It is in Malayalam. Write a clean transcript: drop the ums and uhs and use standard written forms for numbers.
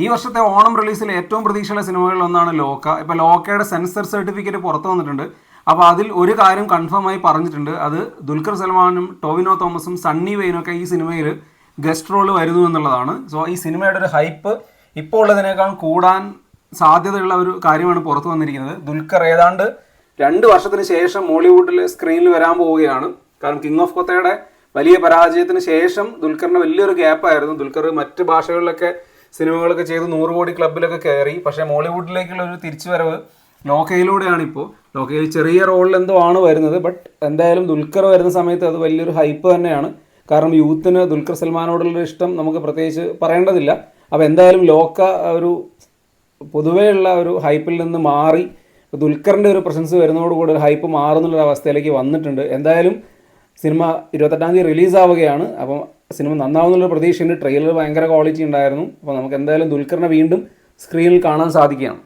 ഈ വർഷത്തെ ഓണം റിലീസിൽ ഏറ്റവും പ്രതീക്ഷയുള്ള സിനിമകളിൽ ഒന്നാണ് ലോക. ഇപ്പോൾ ലോക്കയുടെ സെൻസർ സർട്ടിഫിക്കറ്റ് പുറത്തു വന്നിട്ടുണ്ട്. അപ്പോൾ അതിൽ ഒരു കാര്യം കൺഫേം ആയി പറഞ്ഞിട്ടുണ്ട്. അത് ദുൽഖർ സൽമാനും ടോവിനോ തോമസും സണ്ണി വെയിനും ഒക്കെ ഈ സിനിമയിൽ ഗസ്റ്റ് റോൾ വരുന്നു എന്നുള്ളതാണ്. സോ ഈ സിനിമയുടെ ഒരു ഹൈപ്പ് ഇപ്പോൾ ഉള്ളതിനേക്കാൾ കൂടാൻ സാധ്യതയുള്ള ഒരു കാര്യമാണ് പുറത്തു വന്നിരിക്കുന്നത്. ദുൽഖർ ഏതാണ്ട് 2 വർഷത്തിന് ശേഷം മോളിവുഡിൽ സ്ക്രീനിൽ വരാൻ പോവുകയാണ്. കാരണം കിങ് ഓഫ് കൊത്തയുടെ വലിയ പരാജയത്തിന് ശേഷം ദുൽഖറിന് വലിയൊരു ഗ്യാപ്പായിരുന്നു. ദുൽഖർ മറ്റ് ഭാഷകളിലൊക്കെ സിനിമകളൊക്കെ ചെയ്ത് 100 കോടി ക്ലബിലൊക്കെ കയറി. പക്ഷേ മോളിവുഡിലേക്കുള്ള ഒരു തിരിച്ചുവരവ് ലോക്കയിലൂടെയാണ്. ഇപ്പോൾ ലോക്കയിൽ ചെറിയ റോളിൽ എന്തോ ആണ് വരുന്നത്. ബട്ട് എന്തായാലും ദുൽഖർ വരുന്ന സമയത്ത് അത് വലിയൊരു ഹൈപ്പ് തന്നെയാണ്. കാരണം യൂത്തിന് ദുൽഖർ സൽമാനോടുള്ള ഇഷ്ടം നമുക്ക് പ്രത്യേകിച്ച് പറയേണ്ടതില്ല. അപ്പോൾ എന്തായാലും ലോക ഒരു പൊതുവെയുള്ള ഒരു ഹൈപ്പിൽ നിന്ന് മാറി ദുൽഖറിൻ്റെ ഒരു പ്രസൻസ് വരുന്നതോടുകൂടി ഒരു ഹൈപ്പ് മാറുന്നുള്ളൊരു അവസ്ഥയിലേക്ക് വന്നിട്ടുണ്ട്. എന്തായാലും സിനിമ 28-ാം തീയതി റിലീസാവുകയാണ്. അപ്പം സിനിമ നന്നാവുന്നുള്ള പ്രതീക്ഷയുണ്ട്. ട്രെയിലർ ഭയങ്കര ക്വാളിറ്റി ഉണ്ടായിരുന്നു. അപ്പോൾ നമുക്ക് എന്തായാലും ദുൽഖറിനെ വീണ്ടും സ്ക്രീനിൽ കാണാൻ സാധിക്കുകയാണ്.